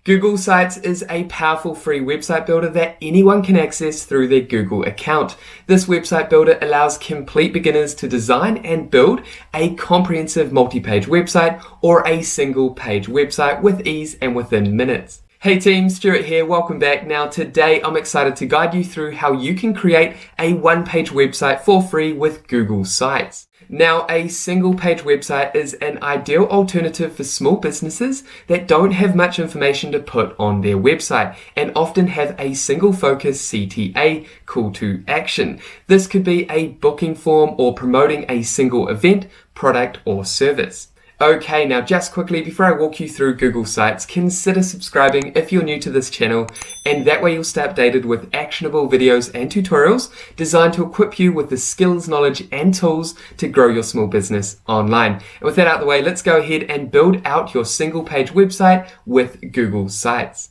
Google Sites is a powerful free website builder that anyone can access through their Google account. This website builder allows complete beginners to design and build a comprehensive multi-page website or a single page website with ease and within minutes. Hey team, Stewart here, welcome back. Now today I'm excited to guide you through how you can create a one-page website for free with Google Sites. Now, a single page website is an ideal alternative for small businesses that don't have much information to put on their website and often have a single focus CTA, call to action. This could be a booking form or promoting a single event, product or service. Okay, now just quickly before I walk you through Google Sites, consider subscribing if you're new to this channel, and that way you'll stay updated with actionable videos and tutorials designed to equip you with the skills, knowledge and tools to grow your small business online. And with that out of the way, let's go ahead and build out your single page website with Google Sites.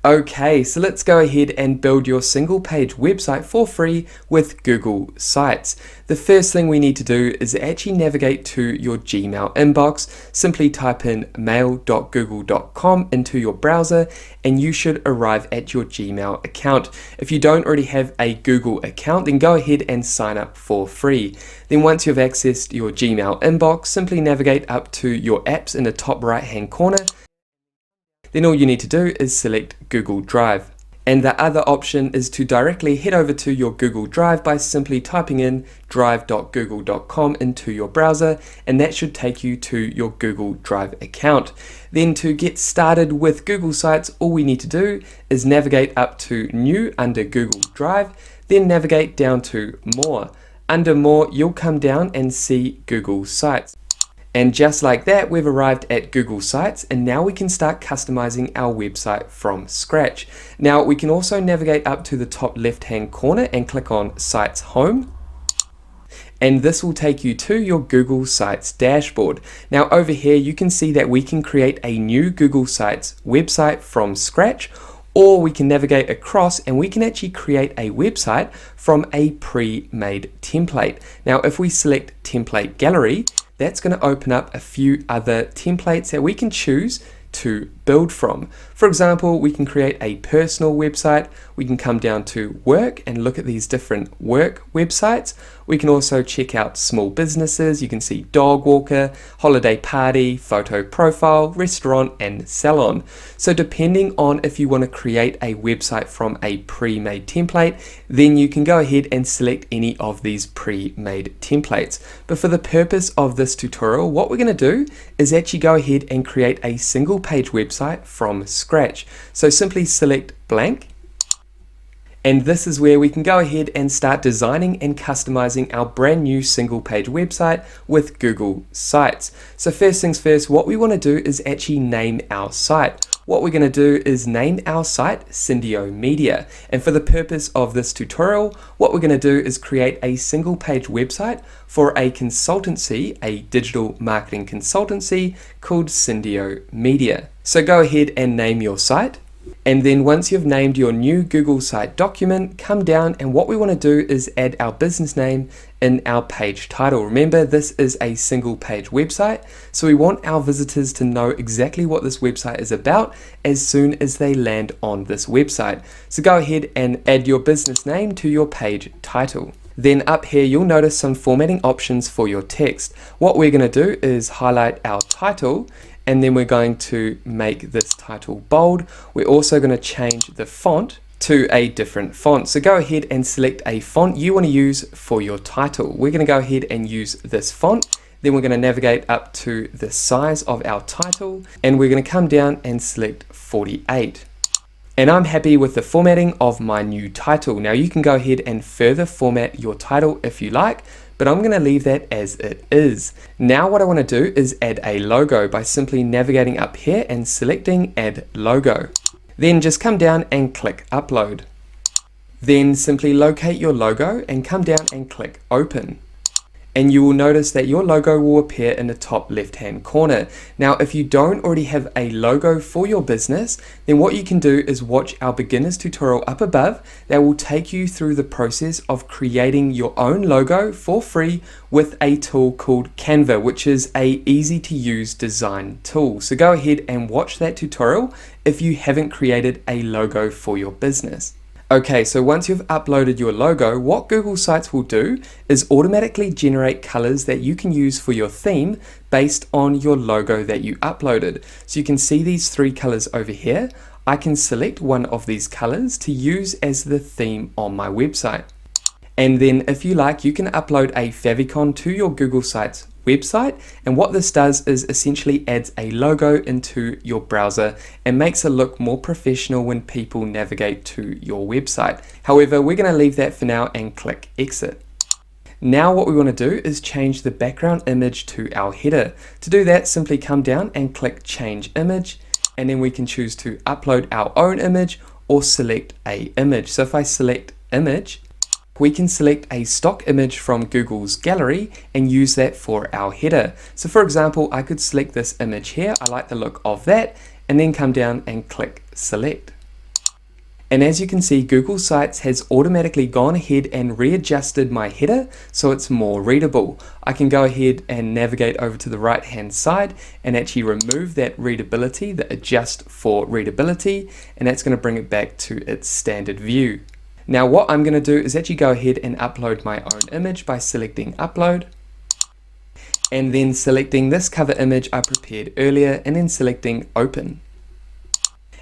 Okay, so let's go ahead and build your single page website for free with Google Sites. The first thing we need to do is actually navigate to your Gmail inbox. Simply type in mail.google.com into your browser and you should arrive at your Gmail account. If you don't already have a Google account, then go ahead and sign up for free. Then once you've accessed your Gmail inbox, simply navigate up to your apps in the top right hand corner. Then all you need to do is select Google Drive. And the other option is to directly head over to your Google Drive by simply typing in drive.google.com into your browser, and that should take you to your Google Drive account. Then to get started with Google Sites, all we need to do is navigate up to New under Google Drive, then navigate down to More. Under More, you'll come down and see Google Sites. And just like that, we've arrived at Google Sites, and now we can start customizing our website from scratch. Now we can also navigate up to the top left hand corner and click on Sites Home. And this will take you to your Google Sites dashboard. Now over here you can see that we can create a new Google Sites website from scratch, or we can navigate across and we can actually create a website from a pre-made template. Now if we select Template Gallery, that's going to open up a few other templates that we can choose to build from. For example, we can create a personal website. We can come down to work and look at these different work websites. We can also check out small businesses. You can see dog walker, holiday party, photo profile, restaurant and salon. So depending on if you want to create a website from a pre-made template, then you can go ahead and select any of these pre-made templates. But for the purpose of this tutorial, what we're going to do is actually go ahead and create a single page website from scratch. So simply select blank. And this is where we can go ahead and start designing and customizing our brand new single page website with Google Sites. So first things first, what we want to do is actually name our site. What we're going to do is name our site Syndio Media. And for the purpose of this tutorial, what we're going to do is create a single page website for a consultancy, a digital marketing consultancy called Syndio Media. So go ahead and name your site. And then once you've named your new Google site document, come down and what we want to do is add our business name in our page title. Remember, this is a single page website, so we want our visitors to know exactly what this website is about as soon as they land on this website. So go ahead and add your business name to your page title. Then up here, you'll notice some formatting options for your text. What we're going to do is highlight our title, and then we're going to make this title bold. We're also going to change the font to a different font. So go ahead and select a font you want to use for your title. We're going to go ahead and use this font. Then we're going to navigate up to the size of our title, and we're going to come down and select 48. And I'm happy with the formatting of my new title. Now you can go ahead and further format your title if you like, but I'm going to leave that as it is. Now what I want to do is add a logo by simply navigating up here and selecting Add Logo. Then just come down and click Upload. Then simply locate your logo and come down and click Open. and you will notice that your logo will appear in the top left hand corner. Now if you don't already have a logo for your business, then what you can do is watch our beginners tutorial up above that will take you through the process of creating your own logo for free with a tool called Canva, which is a easy to use design tool. So go ahead and watch that tutorial if you haven't created a logo for your business. Okay, so once you've uploaded your logo, what Google Sites will do is automatically generate colors that you can use for your theme based on your logo that you uploaded. So you can see these 3 colors over here. I can select one of these colors to use as the theme on my website. And then if you like, you can upload a favicon to your Google Sites website, and what this does is essentially adds a logo into your browser and makes it look more professional when people navigate to your website. However, we're going to leave that for now and click exit. Now what we want to do is change the background image to our header. To do that, simply come down and click change image, and then we can choose to upload our own image or select a image. So if I select image, we can select a stock image from Google's gallery and use that for our header. So for example, I could select this image here. I like the look of that, and then come down and click select. And as you can see, Google Sites has automatically gone ahead and readjusted my header so it's more readable. I can go ahead and navigate over to the right hand side and actually remove that readability, the adjust for readability, and that's going to bring it back to its standard view. Now what I'm going to do is actually go ahead and upload my own image by selecting upload, and then selecting this cover image I prepared earlier and then selecting open.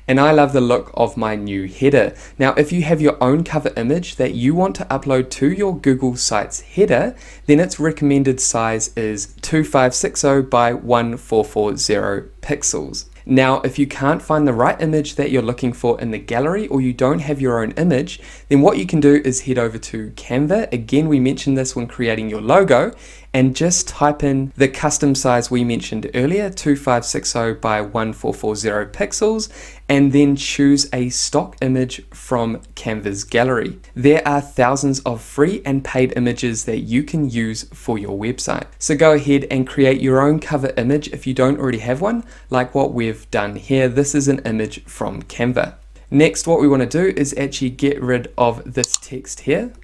And I love the look of my new header. Now if you have your own cover image that you want to upload to your Google Sites header, then its recommended size is 2560 by 1440 pixels. Now, if you can't find the right image that you're looking for in the gallery, or you don't have your own image, then what you can do is head over to Canva. Again, we mentioned this when creating your logo, and just type in the custom size we mentioned earlier, 2560 by 1440 pixels, and then choose a stock image from Canva's gallery. There are thousands of free and paid images that you can use for your website. So go ahead and create your own cover image if you don't already have one, like what we've done here. This is an image from Canva. Next, what we want to do is actually get rid of this text here,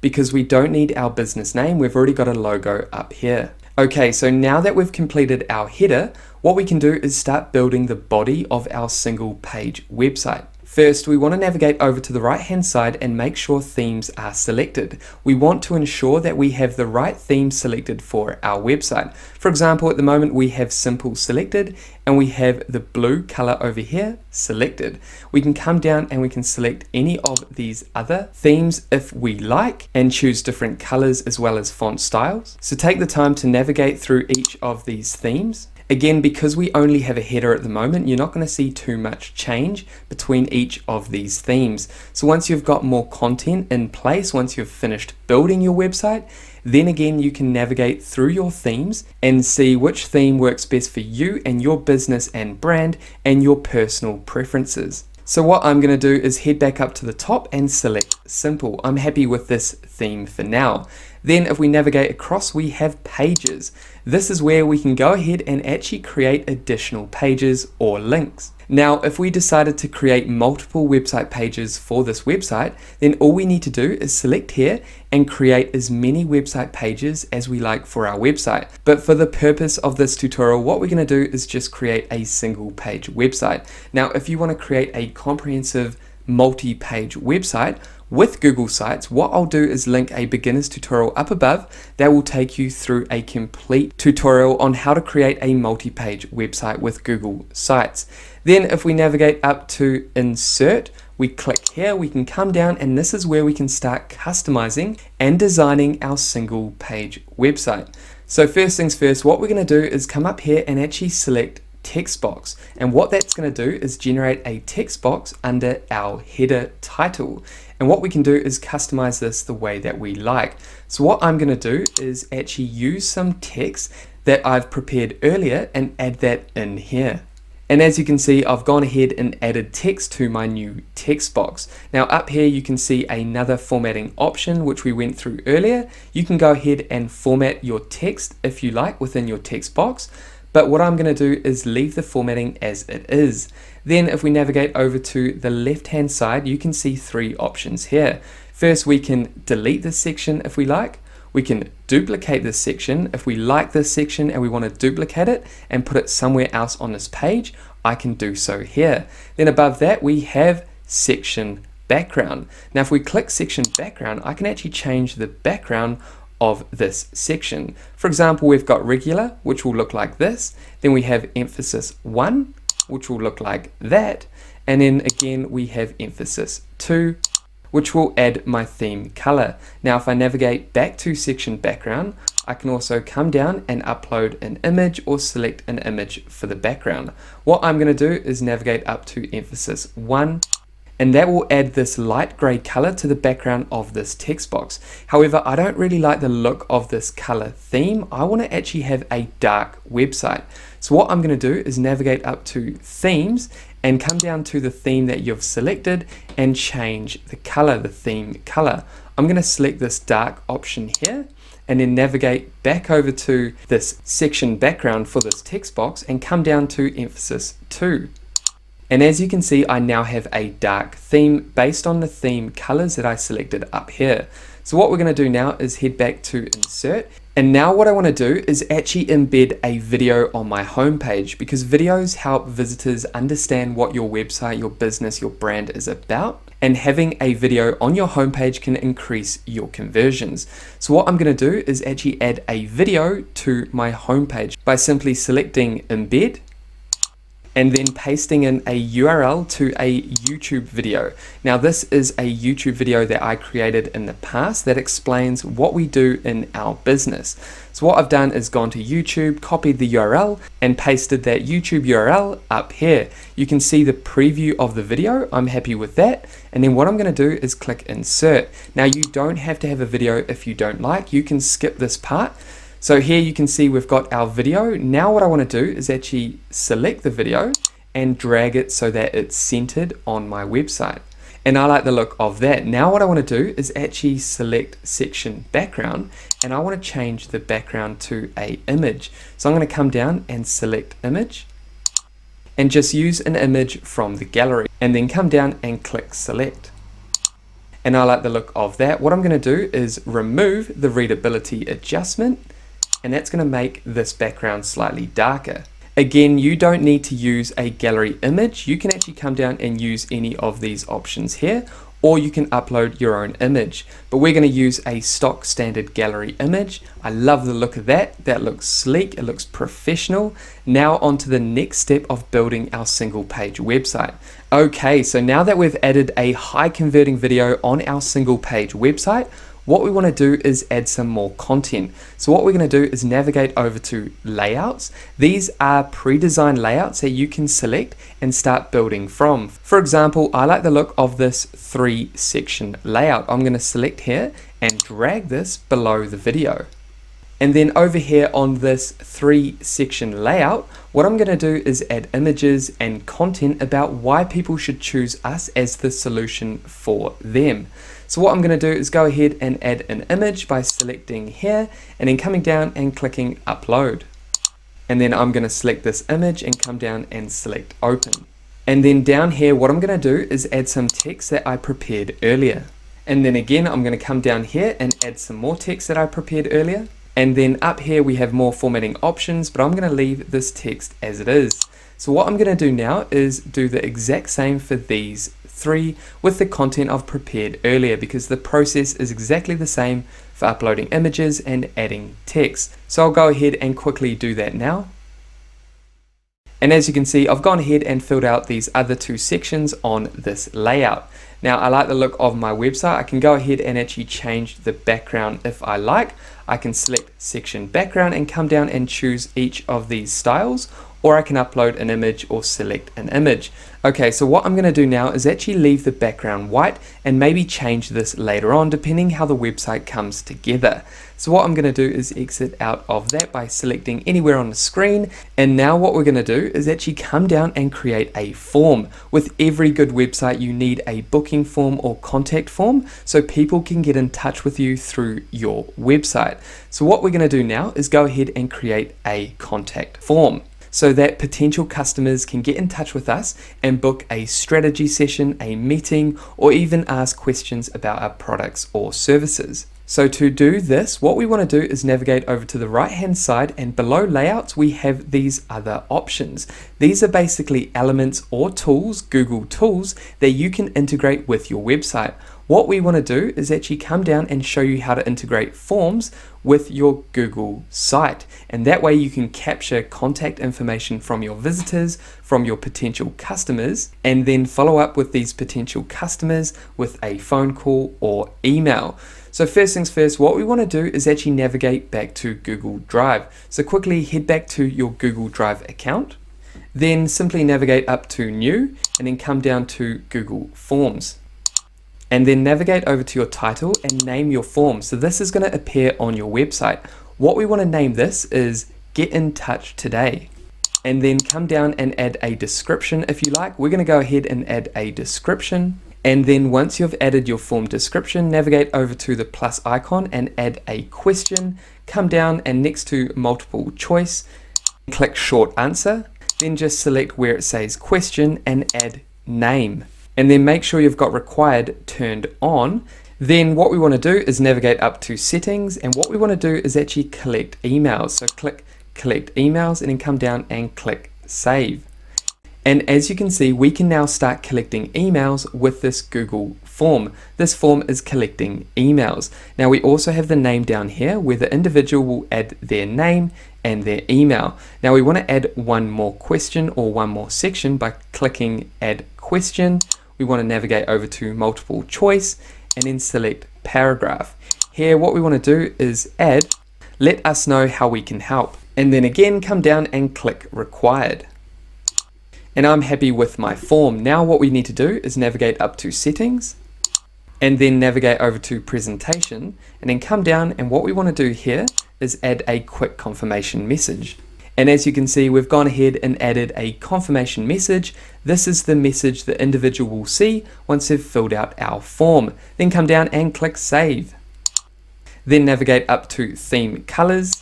because we don't need our business name. We've already got a logo up here. Okay, so now that we've completed our header, what we can do is start building the body of our single page website. First, we want to navigate over to the right hand side and make sure themes are selected. We want to ensure that we have the right theme selected for our website. For example, at the moment we have simple selected, and we have the blue color over here selected. We can come down and we can select any of these other themes if we like, and choose different colors as well as font styles. So take the time to navigate through each of these themes. Again, because we only have a header at the moment, you're not going to see too much change between each of these themes. So once you've got more content in place, once you've finished building your website, then again you can navigate through your themes and see which theme works best for you and your business and brand and your personal preferences. So what I'm going to do is head back up to the top and select simple. I'm happy with this theme for now. Then if we navigate across, we have pages. This is where we can go ahead and actually create additional pages or links. Now, if we decided to create multiple website pages for this website, then all we need to do is select here and create as many website pages as we like for our website. But for the purpose of this tutorial, what we're going to do is just create a single page website. Now, if you want to create a comprehensive multi-page website with Google Sites, what I'll do is link a beginner's tutorial up above that will take you through a complete tutorial on how to create a multi-page website with Google Sites. Then if we navigate up to insert, we click here, we can come down, and this is where we can start customizing and designing our single page website. So first things first, what we're going to do is come up here and actually select text box, and what that's going to do is generate a text box under our header title. And what we can do is customize this the way that we like. So what I'm going to do is actually use some text that I've prepared earlier and add that in here. And as you can see, I've gone ahead and added text to my new text box. Now up here you can see another formatting option which we went through earlier. You can go ahead and format your text if you like within your text box, but what I'm going to do is leave the formatting as it is. Then if we navigate over to the left hand side, you can see three options here. First, we can delete this section if we like. We can duplicate this section. If we like this section and we want to duplicate it and put it somewhere else on this page, I can do so here. Then above that, we have section background. Now, if we click section background, I can actually change the background of this section. For example, we've got regular, which will look like this. Then we have emphasis 1, which will look like that. And then again, we have emphasis 2, which will add my theme color. Now, if I navigate back to section background, I can also come down and upload an image or select an image for the background. What I'm going to do is navigate up to emphasis 1, and that will add this light gray color to the background of this text box. However, I don't really like the look of this color theme. I want to actually have a dark website. So what I'm going to do is navigate up to themes and come down to the theme that you've selected and change the color, the theme color. I'm going to select this dark option here and then navigate back over to this section background for this text box and come down to emphasis 2. And as you can see, I now have a dark theme based on the theme colors that I selected up here. So what we're going to do now is head back to insert. And now what I want to do is actually embed a video on my homepage, because videos help visitors understand what your website, your business, your brand is about. And having a video on your homepage can increase your conversions. So what I'm going to do is actually add a video to my homepage by simply selecting embed, and then pasting in a URL to a YouTube video. Now this is a YouTube video that I created in the past that explains what we do in our business. So what I've done is gone to YouTube, copied the URL and pasted that YouTube URL up here. You can see the preview of the video. I'm happy with that. And then what I'm going to do is click insert. Now you don't have to have a video if you don't like. You can skip this part. So here you can see we've got our video. Now what I want to do is actually select the video and drag it so that it's centered on my website. And I like the look of that. Now what I want to do is actually select section background, and I want to change the background to a image. So I'm going to come down and select image and just use an image from the gallery, and then come down and click select. And I like the look of that. What I'm going to do is remove the readability adjustment, and that's going to make this background slightly darker. Again, you don't need to use a gallery image. You can actually come down and use any of these options here, or you can upload your own image. But we're going to use a stock standard gallery image. I love the look of that. That looks sleek. It looks professional. Now on to the next step of building our single page website. Okay, so now that we've added a high converting video on our single page website, what we want to do is add some more content. So what we're going to do is navigate over to layouts. These are pre-designed layouts that you can select and start building from. For example, I like the look of this 3-section layout. I'm going to select here and drag this below the video. And then over here on this 3-section layout, what I'm going to do is add images and content about why people should choose us as the solution for them. So what I'm going to do is go ahead and add an image by selecting here and then coming down and clicking upload. And then I'm going to select this image and come down and select open. And then down here, what I'm going to do is add some text that I prepared earlier. And then again, I'm going to come down here and add some more text that I prepared earlier. And then up here, we have more formatting options, but I'm going to leave this text as it is. So what I'm going to do now is do the exact same for these 3 with the content I've prepared earlier, because the process is exactly the same for uploading images and adding text. So I'll go ahead and quickly do that now. And as you can see, I've gone ahead and filled out these other 2 sections on this layout. Now I like the look of my website. I can go ahead and actually change the background if I like. I can select section background and come down and choose each of these styles, or I can upload an image or select an image. Okay, so what I'm going to do now is actually leave the background white and maybe change this later on depending how the website comes together. So what I'm going to do is exit out of that by selecting anywhere on the screen, and now what we're going to do is actually come down and create a form. With every good website you need a booking form or contact form so people can get in touch with you through your website. So what we're going to do now is go ahead and create a contact form, so that potential customers can get in touch with us and book a strategy session, a meeting, or even ask questions about our products or services. So to do this, what we want to do is navigate over to the right hand side, and below layouts we have these other options. These are basically elements or tools, Google tools, that you can integrate with your website. What we want to do is actually come down and show you how to integrate forms with your Google site, and that way you can capture contact information from your visitors, from your potential customers, and then follow up with these potential customers with a phone call or email. So first things first, what we want to do is actually navigate back to Google Drive. So quickly head back to your Google Drive account, then simply navigate up to New, and then come down to Google Forms. And then navigate over to your title and name your form. So this is going to appear on your website. What we want to name this is Get in Touch Today. And then come down and add a description if you like. We're going to go ahead and add a description. And then once you've added your form description, navigate over to the plus icon and add a question. Come down and next to multiple choice, click short answer. Then just select where it says question and add name. And then make sure you've got required turned on. Then what we want to do is navigate up to settings, and what we want to do is actually collect emails. So click collect emails and then come down and click save. And as you can see, we can now start collecting emails with this Google form. This form is collecting emails. Now we also have the name down here where the individual will add their name and their email. Now we want to add one more question or one more section by clicking add question. We want to navigate over to multiple choice and then select paragraph. Here what we want to do is add let us know how we can help, and then again come down and click required. And I'm happy with my form. Now what we need to do is navigate up to settings and then navigate over to presentation, and then come down, and what we want to do here is add a quick confirmation message. And as you can see, we've gone ahead and added a confirmation message. This is the message the individual will see once they've filled out our form. Then come down and click save. Then navigate up to theme colors,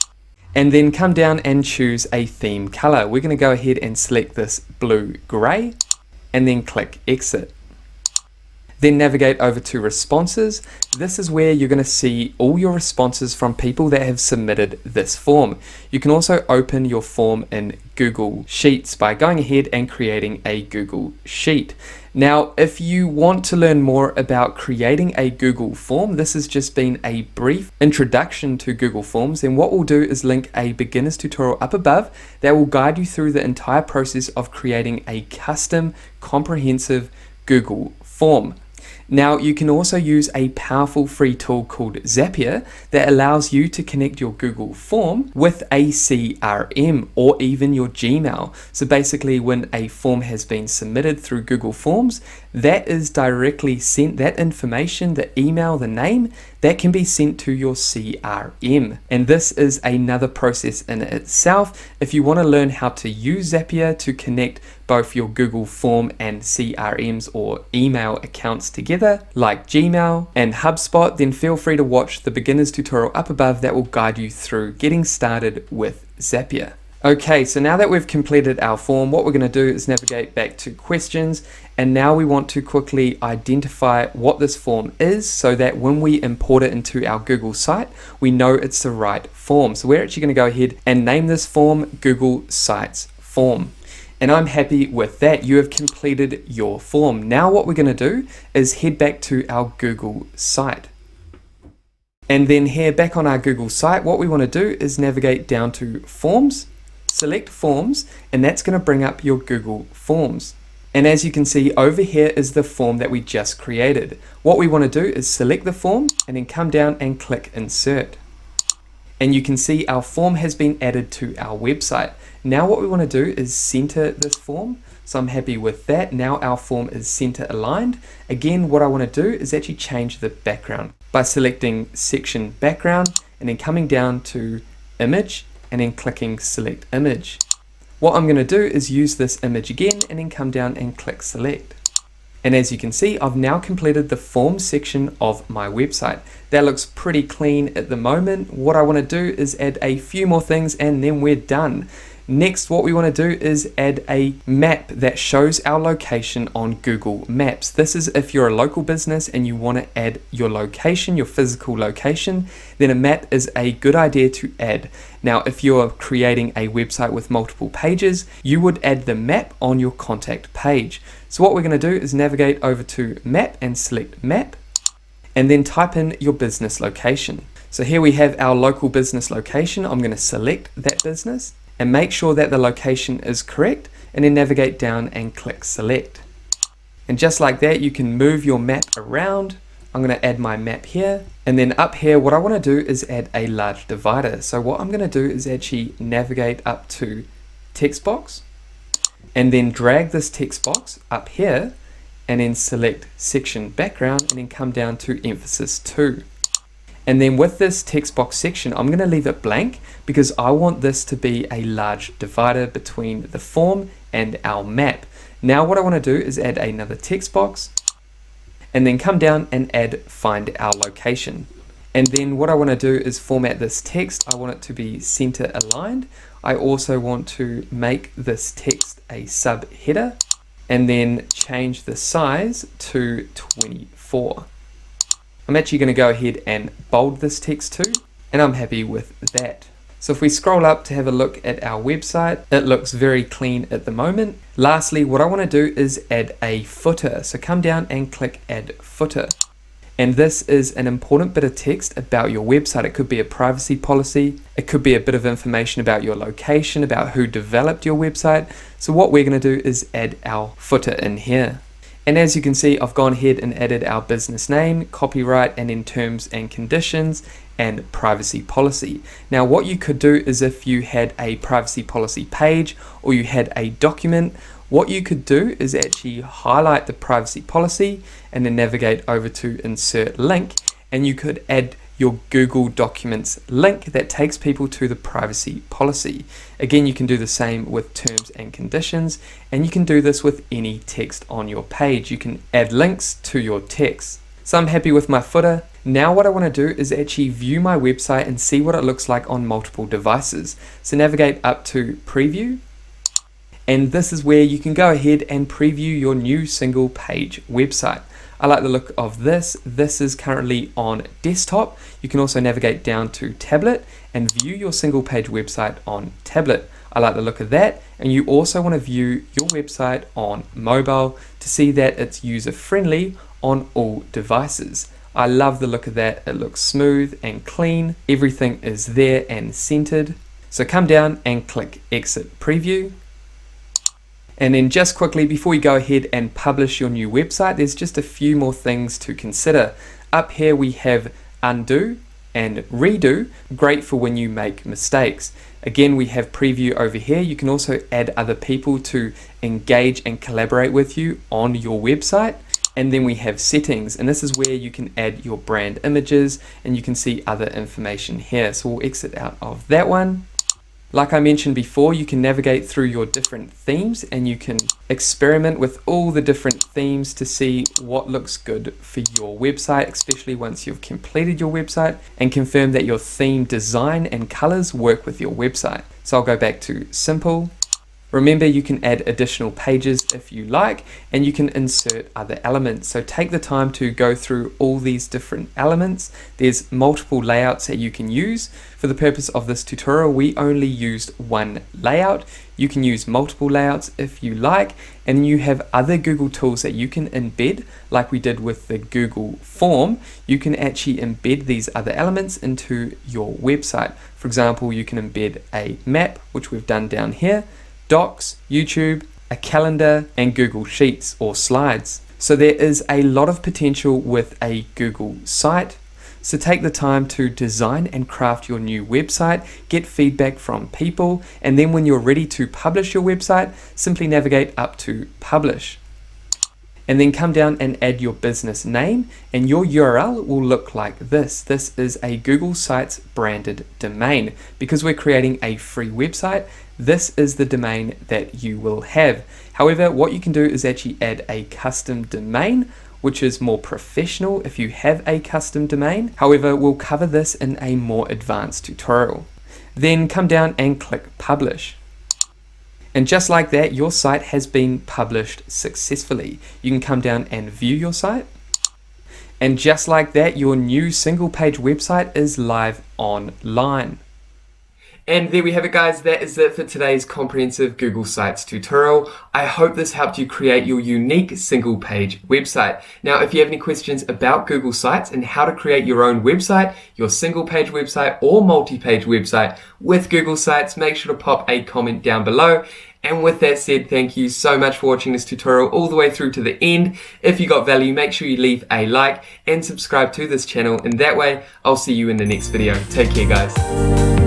and then come down and choose a theme color. We're going to go ahead and select this blue gray and then click exit. Then navigate over to responses. This is where you're going to see all your responses from people that have submitted this form. You can also open your form in Google Sheets by going ahead and creating a Google Sheet. Now, if you want to learn more about creating a Google form, this has just been a brief introduction to Google Forms, then what we'll do is link a beginner's tutorial up above that will guide you through the entire process of creating a custom, comprehensive Google form. Now, you can also use a powerful free tool called Zapier that allows you to connect your Google form with a CRM or even your Gmail. So basically, when a form has been submitted through Google Forms, that is directly sent, that information, the email, the name, that can be sent to your CRM. And this is another process in itself. If you want to learn how to use Zapier to connect both your Google form and CRMs or email accounts together, like Gmail and HubSpot, then feel free to watch the beginner's tutorial up above that will guide you through getting started with Zapier. Okay, so now that we've completed our form, what we're going to do is navigate back to questions, and now we want to quickly identify what this form is so that when we import it into our Google site, we know it's the right form. So we're actually going to go ahead and name this form Google Sites Form. And I'm happy with that. You have completed your form. Now what we're going to do is head back to our Google site. And then here back on our Google site, what we want to do is navigate down to Forms, select Forms, and that's going to bring up your Google Forms. And as you can see, over here is the form that we just created. What we want to do is select the form and then come down and click Insert. And you can see our form has been added to our website. Now what we want to do is center this form. So I'm happy with that. Now our form is center aligned. Again, what I want to do is actually change the background by selecting section background and then coming down to image and then clicking select image. What I'm going to do is use this image again and then come down and click select. And as you can see, I've now completed the form section of my website. That looks pretty clean at the moment. What I want to do is add a few more things and then we're done. Next, what we want to do is add a map that shows our location on Google Maps. This is if you're a local business and you want to add your location, your physical location, then a map is a good idea to add. Now, if you're creating a website with multiple pages, you would add the map on your contact page. So what we're going to do is navigate over to map and select map, and then type in your business location. So here we have our local business location. I'm going to select that business and make sure that the location is correct, and then navigate down and click select. And just like that, you can move your map around. I'm going to add my map here, and then up here what I want to do is add a large divider. So what I'm going to do is actually navigate up to text box and then drag this text box up here and then select section background and then come down to emphasis 2. And then with this text box section, I'm going to leave it blank because I want this to be a large divider between the form and our map. Now what I want to do is add another text box and then come down and add find our location. And then what I want to do is format this text. I want it to be center aligned. I also want to make this text a subheader and then change the size to 24. I'm actually going to go ahead and bold this text too, and I'm happy with that. So if we scroll up to have a look at our website, it looks very clean at the moment. Lastly, what I want to do is add a footer. So come down and click add footer. And this is an important bit of text about your website. It could be a privacy policy. It could be a bit of information about your location, about who developed your website. So what we're going to do is add our footer in here. And as you can see, I've gone ahead and added our business name, copyright, and in terms and conditions, and privacy policy. Now what you could do is if you had a privacy policy page or you had a document, what you could do is actually highlight the privacy policy and then navigate over to insert link, and you could add your Google Documents link that takes people to the privacy policy. Again, you can do the same with terms and conditions, and you can do this with any text on your page. You can add links to your text. So I'm happy with my footer. Now what I want to do is actually view my website and see what it looks like on multiple devices. So navigate up to preview, and this is where you can go ahead and preview your new single page website. I like the look of this. This is currently on desktop. You can also navigate down to tablet and view your single page website on tablet. I like the look of that. And you also want to view your website on mobile to see that it's user friendly on all devices. I love the look of that. It looks smooth and clean. Everything is there and centered. So come down and click exit preview. And then just quickly, before you go ahead and publish your new website, there's just a few more things to consider. Up here we have undo and redo, great for when you make mistakes. Again, we have preview over here. You can also add other people to engage and collaborate with you on your website. And then we have settings, and this is where you can add your brand images, and you can see other information here. So we'll exit out of that one. Like I mentioned before, you can navigate through your different themes and you can experiment with all the different themes to see what looks good for your website, especially once you've completed your website, and confirm that your theme design and colors work with your website. So I'll go back to simple. Remember, you can add additional pages if you like, and you can insert other elements. So take the time to go through all these different elements. There's multiple layouts that you can use. For the purpose of this tutorial, we only used one layout. You can use multiple layouts if you like, and you have other Google tools that you can embed, like we did with the Google form. You can actually embed these other elements into your website. For example, you can embed a map, which we've done down here, Docs, YouTube, a calendar, and Google Sheets or slides. So there is a lot of potential with a Google site. So take the time to design and craft your new website, get feedback from people, and then when you're ready to publish your website, simply navigate up to Publish. And then come down and add your business name, and your URL will look like this. This is a Google Sites branded domain. Because we're creating a free website, this is the domain that you will have. However, what you can do is actually add a custom domain, which is more professional if you have a custom domain. However, we'll cover this in a more advanced tutorial. Then come down and click Publish. And just like that, your site has been published successfully. You can come down and view your site. And just like that, your new single page website is live online. And there we have it, guys. That is it for today's comprehensive Google Sites tutorial. I hope this helped you create your unique single page website. Now, if you have any questions about Google Sites and how to create your own website, your single page website or multi-page website with Google Sites, make sure to pop a comment down below. And with that said, thank you so much for watching this tutorial all the way through to the end. If you got value, make sure you leave a like and subscribe to this channel. And that way, I'll see you in the next video. Take care, guys.